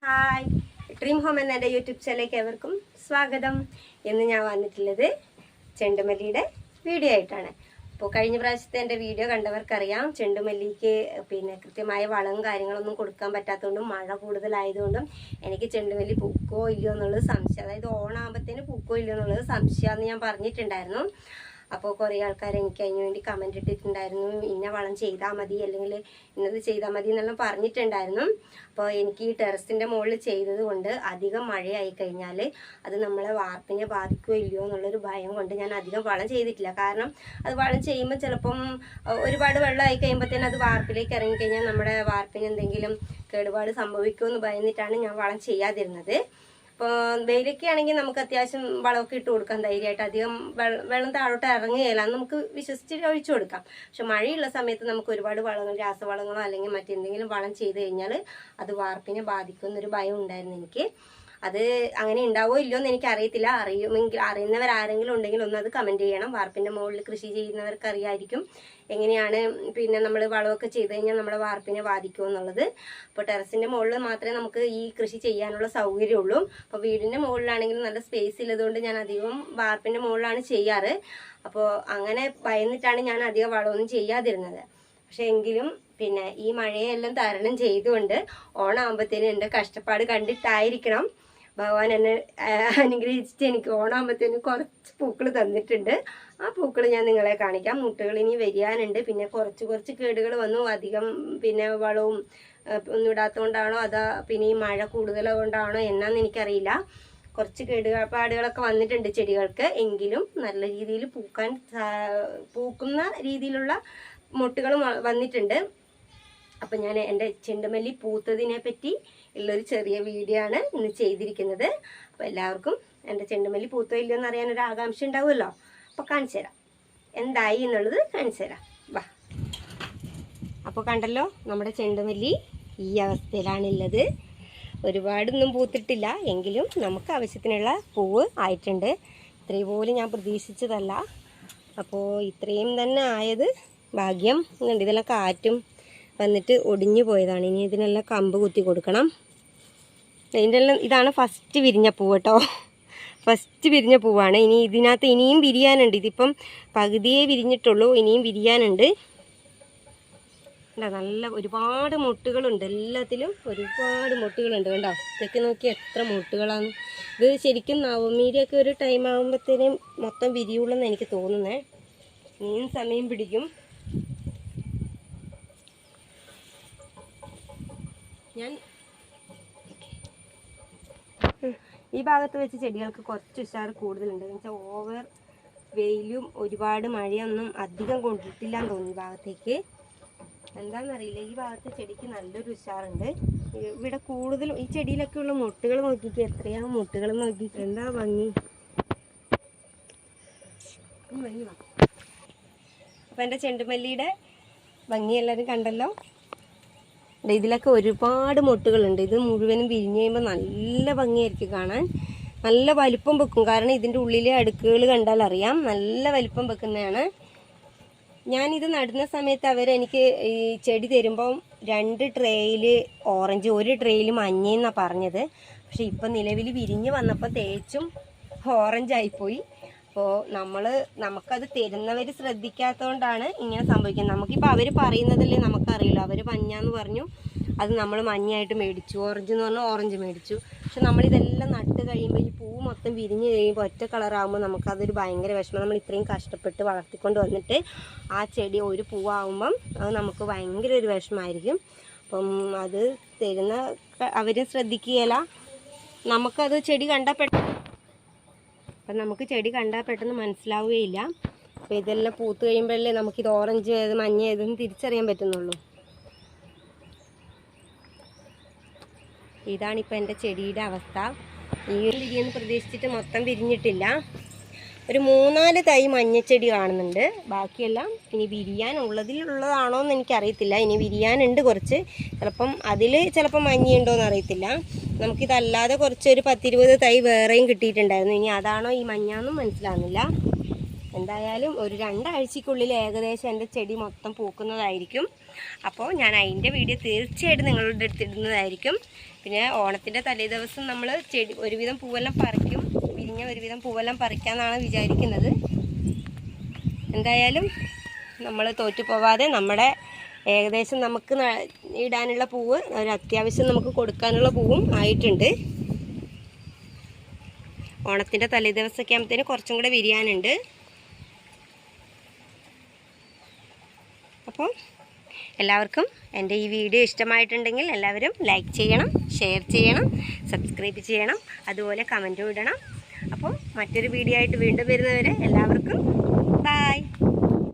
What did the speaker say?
Hi, dream home എന്ന എൻ്റെ YouTube ചാനലിലേക്ക് ഏവർക്കും സ്വാഗതം. ഇന്ന് ഞാൻ വന്നിട്ടുള്ളത് ചെണ്ടുമല്ലിയുടെ വീഡിയോ ആയിട്ടാണ്. അപ്പോൾ കഴിഞ്ഞ പ്രാവശ്യത്തെ എൻ്റെ വീഡിയോ കണ്ടവർക്കറിയാം, ചെണ്ടുമല്ലിക്ക് കൃത്യമായ വളവും കാര്യങ്ങളൊന്നും കൊടുക്കാൻ പറ്റാത്തതുകൊണ്ടും മഴ കൂടുതലായതുകൊണ്ടും എനിക്ക് ചെണ്ടുമല്ലി പൂക്കോ ഇല്ലയോ എന്നുള്ളത് സംശയം, അതായത് ഓണാകുമ്പോഴത്തേന് പൂക്കോ ഇല്ലയോ എന്നുള്ളത് സംശയമാണെന്ന് ഞാൻ പറഞ്ഞിട്ടുണ്ടായിരുന്നു. അപ്പോൾ കുറേ ആൾക്കാർ എനിക്ക് അതിന് വേണ്ടി കമൻറ്റ് ഇട്ടിട്ടുണ്ടായിരുന്നു, ഇന്ന വളം ചെയ്താൽ മതി അല്ലെങ്കിൽ ഇന്നത് ചെയ്താൽ മതി എന്നെല്ലാം പറഞ്ഞിട്ടുണ്ടായിരുന്നു. അപ്പോൾ എനിക്ക് ഈ ടെറസിൻ്റെ മുകളിൽ ചെയ്തത് കൊണ്ട് അധികം മഴയായി കഴിഞ്ഞാൽ അത് നമ്മളെ വാർപ്പിനെ ബാധിക്കുകയോ ഇല്ലയോ എന്നുള്ളൊരു ഭയം കൊണ്ട് ഞാൻ അധികം വളം ചെയ്തിട്ടില്ല. കാരണം അത് വളം ചെയ്യുമ്പോൾ ചിലപ്പം ഒരുപാട് വെള്ളമായി കഴിയുമ്പോഴത്തേനും അത് വാർപ്പിലേക്ക് ഇറങ്ങിക്കഴിഞ്ഞാൽ നമ്മുടെ വാർപ്പിന് എന്തെങ്കിലും കേടുപാട് സംഭവിക്കുമെന്ന് ഭയന്നിട്ടാണ് ഞാൻ വളം ചെയ്യാതിരുന്നത്. ഇപ്പോൾ വെയിലൊക്കെ ആണെങ്കിൽ നമുക്ക് അത്യാവശ്യം വളമൊക്കെ ഇട്ട് കൊടുക്കാം ധൈര്യമായിട്ട്, അധികം വെള്ളം താഴോട്ട് ഇറങ്ങുകയില്ല, നമുക്ക് വിശ്വസിച്ച് ഒഴിച്ചു കൊടുക്കാം. പക്ഷെ മഴയുള്ള സമയത്ത് നമുക്ക് ഒരുപാട് വളങ്ങൾ, രാസവളങ്ങളോ അല്ലെങ്കിൽ മറ്റെന്തെങ്കിലും വളം ചെയ്ത് കഴിഞ്ഞാൽ അത് വാർപ്പിനെ ബാധിക്കുമെന്നൊരു ഭയം ഉണ്ടായിരുന്നു എനിക്ക്. അത് അങ്ങനെ ഉണ്ടാവോ ഇല്ലയോ എന്ന് എനിക്ക് അറിയത്തില്ല. അറിയുന്നവരാരെങ്കിലും ഉണ്ടെങ്കിൽ ഒന്ന് അത് കമൻറ്റ് ചെയ്യണം. വാർപ്പിൻ്റെ മുകളിൽ കൃഷി ചെയ്യുന്നവർക്ക് അറിയായിരിക്കും എങ്ങനെയാണ് നമ്മൾ വളമൊക്കെ ചെയ്ത് കഴിഞ്ഞാൽ നമ്മുടെ വാർപ്പിനെ ബാധിക്കുമോ എന്നുള്ളത്. അപ്പോൾ ടെറസിൻ്റെ മുകളിൽ മാത്രമേ നമുക്ക് ഈ കൃഷി ചെയ്യാനുള്ള സൗകര്യമുള്ളൂ. അപ്പോൾ വീടിൻ്റെ മുകളിലാണെങ്കിലും നല്ല സ്പേസ് ഉള്ളതുകൊണ്ട് ഞാൻ അധികം വാർപ്പിൻ്റെ മുകളിലാണ് ചെയ്യാറ്. അപ്പോൾ അങ്ങനെ ഭയന്നിട്ടാണ് ഞാൻ അധികം വളമൊന്നും ചെയ്യാതിരുന്നത്. പക്ഷെ എങ്കിലും ഈ മഴയെല്ലാം തരണം ചെയ്തുകൊണ്ട് ഓണാകുമ്പോഴത്തേനും എൻ്റെ കഷ്ടപ്പാട് കണ്ടിട്ടായിരിക്കണം ഭഗവാൻ എന്നെ അനുഗ്രഹിച്ചിട്ട് എനിക്ക് ഓണാകുമ്പോഴത്തേനും കുറച്ച് പൂക്കൾ തന്നിട്ടുണ്ട്. ആ പൂക്കൾ ഞാൻ നിങ്ങളെ കാണിക്കാം. മുട്ടുകൾ ഇനി വരിയാനുണ്ട്. പിന്നെ കുറച്ച് കേടുകൾ വന്നു. അധികം വളവും ഒന്നും ഇടാത്തതുകൊണ്ടാണോ അതാ ഈ മഴ കൂടുതലുകൊണ്ടാണോ എന്നാന്ന് എനിക്കറിയില്ല. കുറച്ച് കേടുപാടുകളൊക്കെ വന്നിട്ടുണ്ട് ചെടികൾക്ക്. എങ്കിലും നല്ല രീതിയിൽ പൂക്കുന്ന രീതിയിലുള്ള മുട്ടുകളും വന്നിട്ടുണ്ട്. അപ്പം ഞാൻ എൻ്റെ ചെണ്ടുമല്ലി പൂത്തതിനെ പറ്റി ഉള്ളൊരു ചെറിയ വീഡിയോ ആണ് ഇന്ന് ചെയ്തിരിക്കുന്നത്. അപ്പോൾ എല്ലാവർക്കും എൻ്റെ ചെണ്ടുമല്ലി പൂത്തോ ഇല്ലയോ എന്ന് അറിയാനൊരു ആകാംക്ഷ ഉണ്ടാവുമല്ലോ. അപ്പോൾ കാണിച്ചു തരാം എന്തായി എന്നുള്ളത്, കാണിച്ചു തരാം വാ. അപ്പോൾ കണ്ടല്ലോ, നമ്മുടെ ചെണ്ടുമല്ലി ഈ അവസ്ഥയിലാണുള്ളത്. ഒരുപാടൊന്നും പൂത്തിട്ടില്ല, എങ്കിലും നമുക്ക് ആവശ്യത്തിനുള്ള പൂവ് ആയിട്ടുണ്ട്. ഇത്രയും പോലും ഞാൻ പ്രതീക്ഷിച്ചതല്ല. അപ്പോൾ ഇത്രയും തന്നെ ആയത് ഭാഗ്യം. ഇതെല്ലാം കാറ്റും വന്നിട്ട് ഒടിഞ്ഞു പോയതാണ്. ഇനി ഇതിനെല്ലാം കമ്പ് കുത്തി കൊടുക്കണം. ഇതിൻ്റെ എല്ലാം ഇതാണ് ഫസ്റ്റ് വിരിഞ്ഞ പൂവ് കേട്ടോ. ഫസ്റ്റ് വിരിഞ്ഞ പൂവാണ്. ഇനി ഇതിനകത്ത് ഇനിയും വിരിയാനുണ്ട്. ഇതിപ്പം പകുതിയേ വിരിഞ്ഞിട്ടുള്ളൂ, ഇനിയും വിരിയാനുണ്ട്. നല്ല ഒരുപാട് മുട്ടുകളുണ്ട്, എല്ലാത്തിലും ഒരുപാട് മുട്ടുകളുണ്ട് കണ്ടോ. ഇതൊക്കെ നോക്കി എത്ര മുട്ടുകളാണ്. ഇത് ശരിക്കും നവമീരൊക്കെ ഒരു ടൈം ആകുമ്പോഴത്തേനും മൊത്തം വിരിയുള്ളൂ എന്ന് എനിക്ക് തോന്നുന്നേ. ഇനിയും സമയം പിടിക്കും. ഞാൻ ഈ ഭാഗത്ത് വെച്ച് ചെടികൾക്ക് കുറച്ച് ഉഷാർ കൂടുതലുണ്ട്. എന്ന് വെച്ചാൽ ഓവർ വെയിലും ഒരുപാട് മഴയൊന്നും അധികം കൊണ്ടിട്ടില്ല എന്ന് തോന്നി ഈ ഭാഗത്തേക്ക്. എന്താണെന്നറിയില്ല, ഈ ഭാഗത്ത് ചെടിക്ക് നല്ലൊരു ഉഷാറുണ്ട്. ഇവിടെ കൂടുതലും ഈ ചെടിയിലൊക്കെ ഉള്ള മുട്ടുകൾ നോക്കിയിട്ട് എത്രയാണ് മുട്ടുകൾ നോക്കിയിട്ട് എന്താ ഭംഗി. അപ്പം എൻ്റെ ചെണ്ടുമല്ലിയുടെ ഭംഗി എല്ലാവരും കണ്ടല്ലോ. ഇതിലൊക്കെ ഒരുപാട് മുട്ടുകളുണ്ട്. ഇത് മുഴുവനും വിരിഞ്ഞ് കഴിയുമ്പോൾ നല്ല ഭംഗിയായിരിക്കും കാണാൻ. നല്ല വലിപ്പം വെക്കും, കാരണം ഇതിൻ്റെ ഉള്ളിലെ അടുക്കുകൾ കണ്ടാൽ അറിയാം. നല്ല വലിപ്പം വെക്കുന്നതാണ്. ഞാനിത് നടുന്ന സമയത്ത് അവരെനിക്ക് ഈ ചെടി തരുമ്പം 2 ട്രേയിൽ ഓറഞ്ച്, 1 ട്രേയിൽ മഞ്ഞയെന്നാണ് പറഞ്ഞത്. പക്ഷെ ഇപ്പം നിലവിൽ വിരിഞ്ഞ് വന്നപ്പോൾ തേച്ചും ഓറഞ്ചായിപ്പോയി. അപ്പോൾ നമുക്കത് തരുന്നവർ ശ്രദ്ധിക്കാത്തതുകൊണ്ടാണ് ഇങ്ങനെ സംഭവിക്കുന്നത്. നമുക്കിപ്പോൾ അവർ പറയുന്നതല്ലേ നമുക്കറിയില്ല. അവർ മഞ്ഞാന്ന് പറഞ്ഞു, അത് നമ്മൾ മഞ്ഞയായിട്ട് മേടിച്ചു. ഓറഞ്ച് എന്ന് പറഞ്ഞാൽ ഓറഞ്ച് മേടിച്ചു. പക്ഷെ നമ്മളിതെല്ലാം നട്ട് കഴിയുമ്പോൾ ഈ പൂ മൊത്തം വിരിഞ്ഞ് കഴിയുമ്പോൾ ഒറ്റ കളറാകുമ്പോൾ നമുക്കതൊരു ഭയങ്കര വിഷമം. നമ്മൾ ഇത്രയും കഷ്ടപ്പെട്ട് വളർത്തിക്കൊണ്ട് വന്നിട്ട് ആ ചെടി ഒരു പൂവാകുമ്പം അത് നമുക്ക് ഭയങ്കര ഒരു വിഷമമായിരിക്കും. അപ്പം അത് തരുന്ന അവരും ശ്രദ്ധിക്കുകയില്ല. നമുക്കത് ചെടി കണ്ടാൽ പെട്ടെന്ന് മനസ്സിലാവുകയില്ല. അപ്പോൾ ഇതെല്ലാം പൂത്ത് കഴിയുമ്പോഴല്ലേ നമുക്കിത് ഓറഞ്ച് ഏത് മഞ്ഞ ഏതെന്ന് തിരിച്ചറിയാൻ പറ്റുന്നുള്ളൂ. ഇതാണിപ്പോൾ എൻ്റെ ചെടിയുടെ അവസ്ഥ. ഈ വിരിയെന്ന് പ്രതീക്ഷിച്ചിട്ട് മൊത്തം വിരിഞ്ഞിട്ടില്ല. ഒരു 3-4 തൈ മഞ്ഞച്ചെടി കാണുന്നുണ്ട്. ബാക്കിയെല്ലാം ഇനി വിരിയാനുള്ളതിലുള്ളതാണോ എന്ന് എനിക്കറിയത്തില്ല. ഇനി വിരിയാനുണ്ട് കുറച്ച്. ചിലപ്പം മഞ്ഞയുണ്ടോയെന്ന് അറിയത്തില്ല. നമുക്കിതല്ലാതെ കുറച്ചൊരു 10-20 തൈ വേറെയും കിട്ടിയിട്ടുണ്ടായിരുന്നു. ഇനി അതാണോ ഈ മഞ്ഞാന്നും മനസ്സിലാവുന്നില്ല. എന്തായാലും ഒരു 2 ആഴ്ചക്കുള്ളിൽ ഏകദേശം എൻ്റെ ചെടി മൊത്തം പൂക്കുന്നതായിരിക്കും. അപ്പോൾ ഞാൻ അതിൻ്റെ വീഡിയോ തീർച്ചയായിട്ടും നിങ്ങളുടെ അടുത്തിടുന്നതായിരിക്കും. പിന്നെ ഓണത്തിൻ്റെ തലേ ദിവസം നമ്മൾ ഒരുവിധം പൂവെല്ലാം പറിക്കും. വിരിഞ്ഞ ഒരുവിധം പൂവെല്ലാം പറിക്കാമെന്നാണ് വിചാരിക്കുന്നത്. എന്തായാലും നമ്മൾ തോറ്റുപോവാതെ നമ്മുടെ ഏകദേശം നമുക്ക് ഇടാനുള്ള പൂവ് ഒരു അത്യാവശ്യം നമുക്ക് കൊടുക്കാനുള്ള പൂവും ആയിട്ടുണ്ട്. ഓണത്തിൻ്റെ തലേ ദിവസമൊക്കെ ആകുമ്പോഴത്തേന് കുറച്ചും കൂടെ വിരിയാനുണ്ട്. അപ്പോൾ എല്ലാവർക്കും എൻ്റെ ഈ വീഡിയോ ഇഷ്ടമായിട്ടുണ്ടെങ്കിൽ എല്ലാവരും ലൈക്ക് ചെയ്യണം, ഷെയർ ചെയ്യണം, സബ്സ്ക്രൈബ് ചെയ്യണം, അതുപോലെ കമൻറ്റും ഇടണം. അപ്പോൾ മറ്റൊരു വീഡിയോ ആയിട്ട് വീണ്ടും വരുന്നവരെ എല്ലാവർക്കും ബൈ.